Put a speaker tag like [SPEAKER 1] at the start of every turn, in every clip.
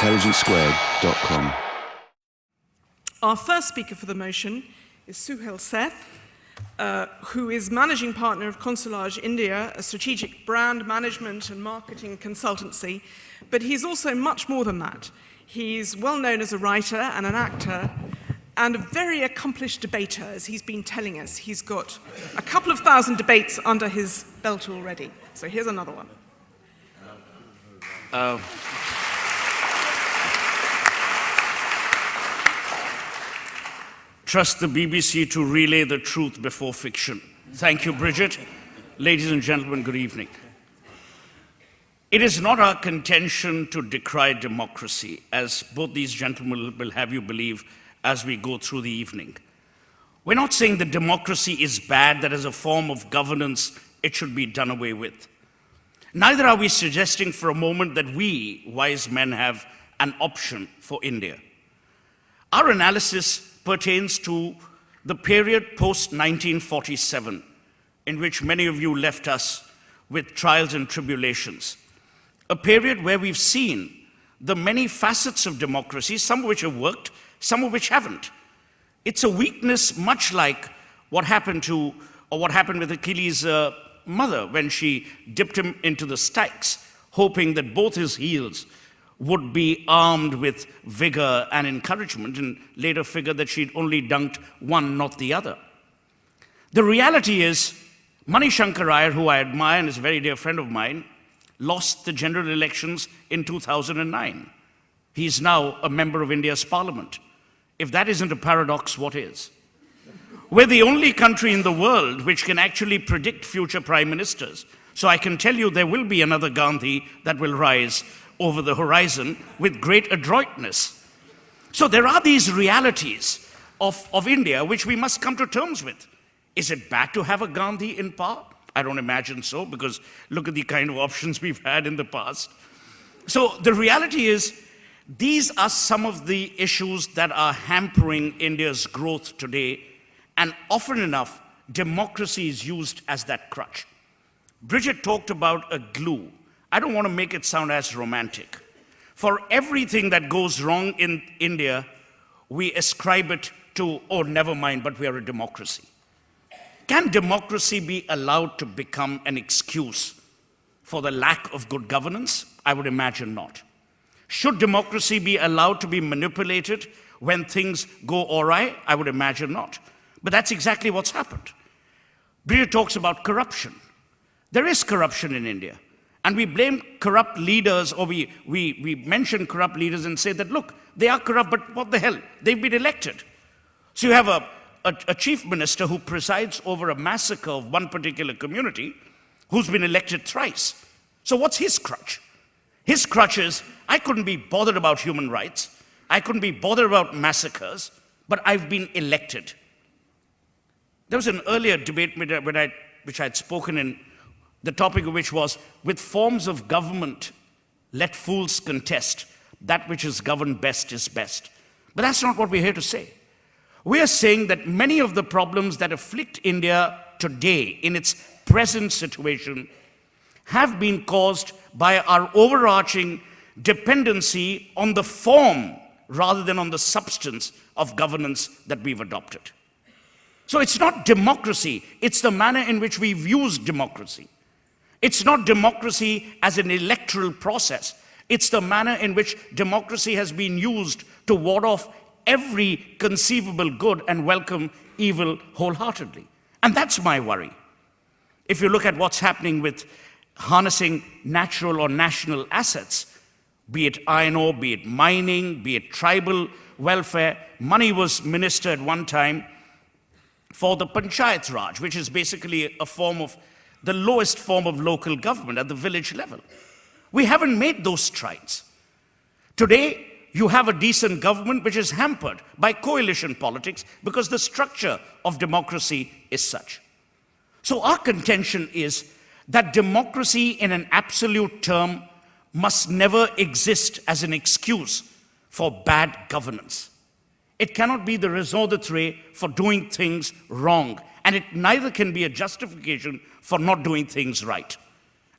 [SPEAKER 1] intelligencesquared.com.
[SPEAKER 2] Our first speaker for the motion is Suhel Seth, who is managing partner of Consulage India, a strategic brand management and marketing consultancy, but he's also much more than that. He's well known as a writer and an actor, and a very accomplished debater, as he's been telling us. He's got a couple of thousand debates under his belt already. So here's another one.
[SPEAKER 3] Trust the BBC to relay the truth before fiction. Thank you, Bridget. Ladies and gentlemen, good evening. It is not our contention to decry democracy, as both these gentlemen will have you believe as we go through the evening. We're not saying that democracy is bad, that as a form of governance, it should be done away with. Neither are we suggesting for a moment that we, wise men, have an option for India. Our analysis pertains to the period post-1947, in which many of you left us with trials and tribulations. A period where we've seen the many facets of democracy, some of which have worked, some of which haven't. It's a weakness much like what happened with Achilles' mother when she dipped him into the Styx, hoping that both his heels would be armed with vigor and encouragement, and later figured that she'd only dunked one, not the other. The reality is, Mani Shankar Iyer, who I admire and is a very dear friend of mine, lost the general elections in 2009. He's now a member of India's parliament. If that isn't a paradox, what is? We're the only country in the world which can actually predict future prime ministers. So I can tell you there will be another Gandhi that will rise over the horizon with great adroitness. So there are these realities of India which we must come to terms with. Is it bad to have a Gandhi in power? I don't imagine so, because look at the kind of options we've had in the past. So the reality is, these are some of the issues that are hampering India's growth today, and often enough, democracy is used as that crutch. Bridget talked about a glue. I don't want to make it sound as romantic. For everything that goes wrong in India, we ascribe it to, oh, never mind, but we are a democracy. Can democracy be allowed to become an excuse for the lack of good governance? I would imagine not. Should democracy be allowed to be manipulated when things go awry? I would imagine not. But that's exactly what's happened. Bridget talks about corruption. There is corruption in India. And we blame corrupt leaders, or we mention corrupt leaders and say that, look, they are corrupt, but what the hell? They've been elected. So you have a chief minister who presides over a massacre of one particular community who's been elected thrice. So what's his crutch? His crutch is, I couldn't be bothered about human rights. I couldn't be bothered about massacres, but I've been elected. There was an earlier debate which I'd spoken in, the topic of which was, with forms of government, let fools contest. That which is governed best is best. But that's not what we're here to say. We are saying that many of the problems that afflict India today in its present situation have been caused by our overarching dependency on the form rather than on the substance of governance that we've adopted. So it's not democracy, it's the manner in which we've used democracy. It's not democracy as an electoral process. It's the manner in which democracy has been used to ward off every conceivable good and welcome evil wholeheartedly. And that's my worry. If you look at what's happening with harnessing natural or national assets, be it iron ore, be it mining, be it tribal welfare, money was ministered one time for the Panchayat Raj, which is basically a form of the lowest form of local government at the village level. We haven't made those strides. Today, you have a decent government which is hampered by coalition politics because the structure of democracy is such. So our contention is that democracy in an absolute term must never exist as an excuse for bad governance. It cannot be the raison d'etre for doing things wrong, and it neither can be a justification for not doing things right.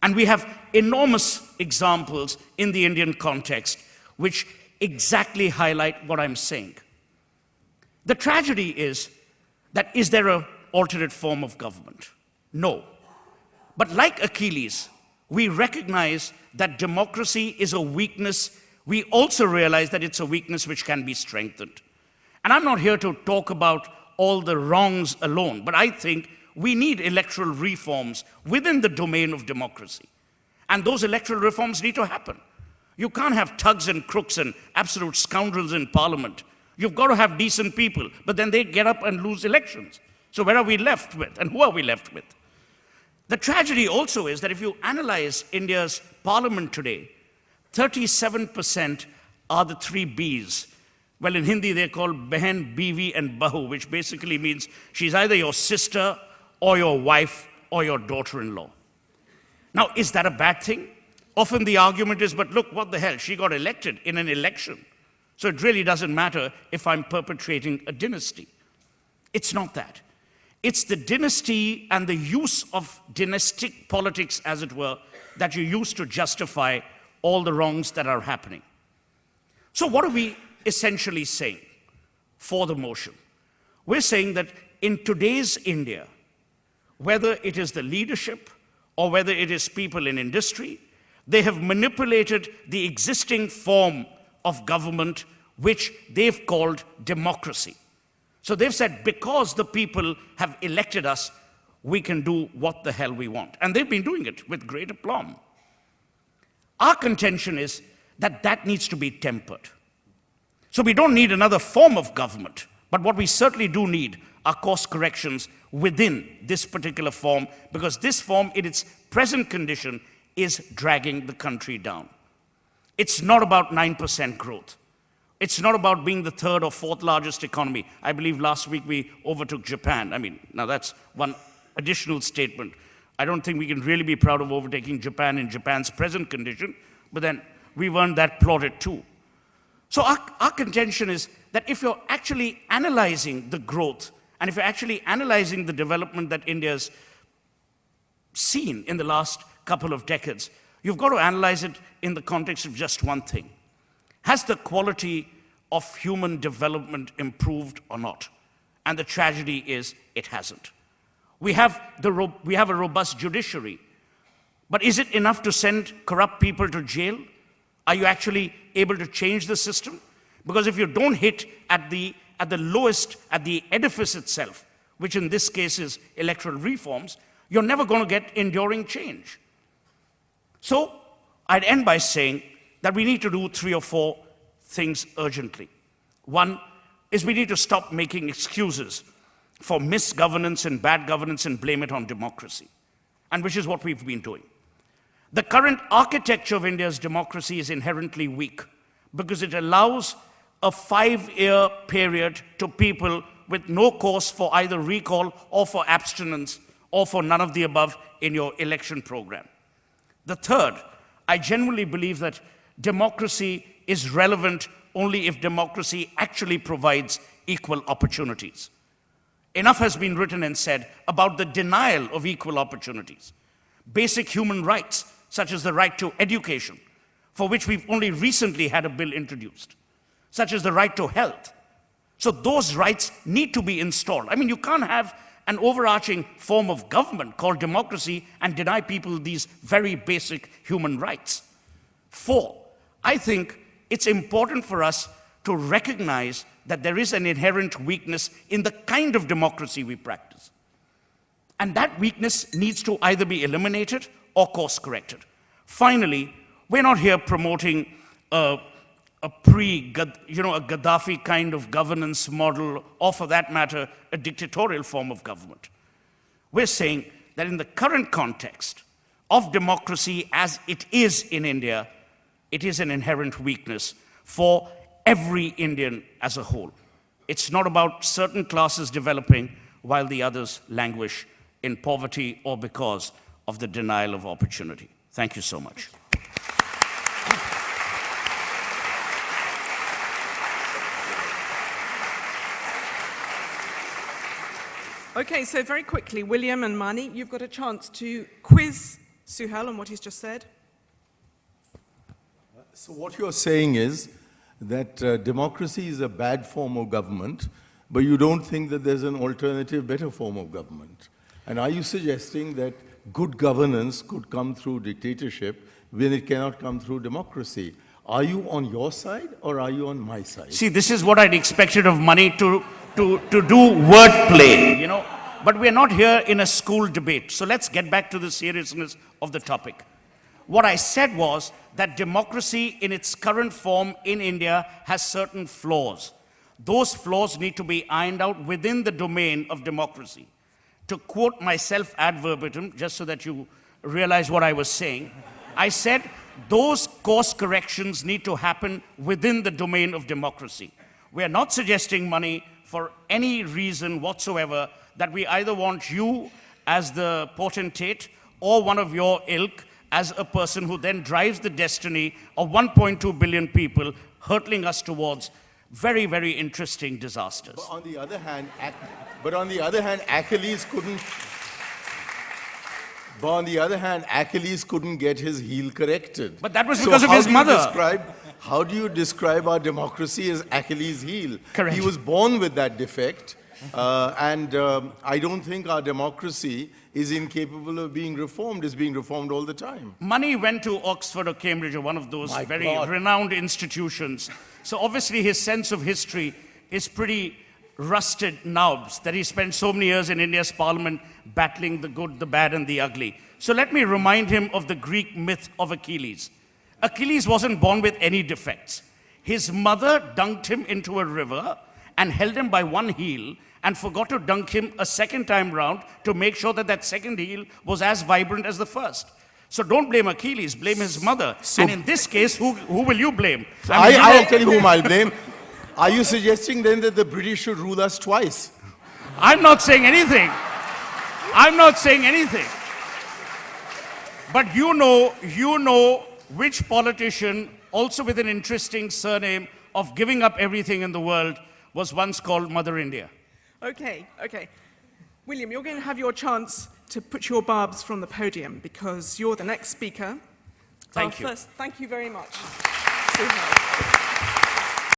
[SPEAKER 3] And we have enormous examples in the Indian context which exactly highlight what I'm saying. The tragedy is that is there an alternate form of government? No. But like Achilles, we recognize that democracy is a weakness. We also realize that it's a weakness which can be strengthened. And I'm not here to talk about all the wrongs alone, but I think we need electoral reforms within the domain of democracy. And those electoral reforms need to happen. You can't have thugs and crooks and absolute scoundrels in parliament. You've got to have decent people, but then they get up and lose elections. So where are we left with, and who are we left with? The tragedy also is that if you analyze India's parliament today, 37% are the three Bs. Well, in Hindi, they're called Behan, Bivi, and Bahu, which basically means she's either your sister or your wife or your daughter-in-law. Now, is that a bad thing? Often the argument is, but look, what the hell, she got elected in an election. So it really doesn't matter if I'm perpetrating a dynasty. It's not that. It's the dynasty and the use of dynastic politics, as it were, that you use to justify all the wrongs that are happening. So what are we essentially saying for the motion? We're saying that in today's India, whether it is the leadership or whether it is people in industry, they have manipulated the existing form of government, which they've called democracy. So they've said, because the people have elected us, we can do what the hell we want. And they've been doing it with great aplomb. Our contention is that that needs to be tempered. So we don't need another form of government, but what we certainly do need are course corrections within this particular form, because this form, in its present condition, is dragging the country down. It's not about 9% growth. It's not about being the third or fourth largest economy. I believe last week we overtook Japan. I mean, now that's one additional statement. I don't think we can really be proud of overtaking Japan in Japan's present condition, but then we weren't that plotted too. So our contention is that if you're actually analyzing the growth, and if you're actually analyzing the development that India's seen in the last couple of decades, you've got to analyze it in the context of just one thing. Has the quality of human development improved or not? And the tragedy is it hasn't. We have a robust judiciary, but is it enough to send corrupt people to jail? Are you actually able to change the system? Because if you don't hit at the lowest, at the edifice itself, which in this case is electoral reforms, you're never going to get enduring change. So I'd end by saying that we need to do 3 or 4 things urgently. One is we need to stop making excuses for misgovernance and bad governance and blame it on democracy, and which is what we've been doing. The current architecture of India's democracy is inherently weak because it allows a 5-year period to people with no cause for either recall or for abstinence or for none of the above in your election program. The third, I genuinely believe that democracy is relevant only if democracy actually provides equal opportunities. Enough has been written and said about the denial of equal opportunities. Basic human rights, such as the right to education, for which we've only recently had a bill introduced, such as the right to health. So those rights need to be installed. I mean, you can't have an overarching form of government called democracy and deny people these very basic human rights. 4, I think it's important for us to recognize that there is an inherent weakness in the kind of democracy we practice. And that weakness needs to either be eliminated or course corrected. Finally, we're not here promoting a Gaddafi kind of governance model, or for that matter, a dictatorial form of government. We're saying that in the current context of democracy as it is in India, it is an inherent weakness for every Indian as a whole. It's not about certain classes developing while the others languish in poverty or because of the denial of opportunity. Thank you so much.
[SPEAKER 2] Okay, so very quickly, William and Mani, you've got a chance to quiz Suhel on what he's just said.
[SPEAKER 1] So what you're saying is that democracy is a bad form of government, but you don't think that there's an alternative, better form of government. And are you suggesting that good governance could come through dictatorship when it cannot come through democracy? Are you on your side or are you on my side?
[SPEAKER 3] See, this is what I'd expected of money to do wordplay, you know. But we're not here in a school debate. So let's get back to the seriousness of the topic. What I said was that democracy in its current form in India has certain flaws. Those flaws need to be ironed out within the domain of democracy. To quote myself ad verbatim, just so that you realize what I was saying, I said those course corrections need to happen within the domain of democracy. We are not suggesting money for any reason whatsoever that we either want you as the potentate or one of your ilk as a person who then drives the destiny of 1.2 billion people, hurtling us towards very, very interesting disasters.
[SPEAKER 1] But on the other hand, Achilles couldn't. But on the other hand, Achilles couldn't get his heel corrected.
[SPEAKER 3] But that was because of his mother.
[SPEAKER 1] How do you describe our democracy as Achilles' heel?
[SPEAKER 3] Correct.
[SPEAKER 1] He was born with that defect, and I don't think our democracy is incapable of being reformed. It's being reformed all the time.
[SPEAKER 3] Money went to Oxford or Cambridge or one of those
[SPEAKER 1] My
[SPEAKER 3] very
[SPEAKER 1] God.
[SPEAKER 3] renowned institutions. So obviously his sense of history is pretty rusted now, that he spent so many years in India's parliament battling the good, the bad, and the ugly. So let me remind him of the Greek myth of Achilles. Achilles wasn't born with any defects. His mother dunked him into a river and held him by one heel and forgot to dunk him a second time round to make sure that that second heel was as vibrant as the first. So don't blame Achilles, blame his mother. And in this case, who will you blame?
[SPEAKER 1] I'll tell you whom I'll blame. Are you suggesting then that the British should rule us twice?
[SPEAKER 3] I'm not saying anything. I'm not saying anything. But you know which politician, also with an interesting surname of giving up everything in the world, was once called Mother India.
[SPEAKER 2] Okay. William, you're going to have your chance to put your barbs from the podium because you're the next speaker.
[SPEAKER 3] Thank you.
[SPEAKER 2] Thank you very much. Suhel.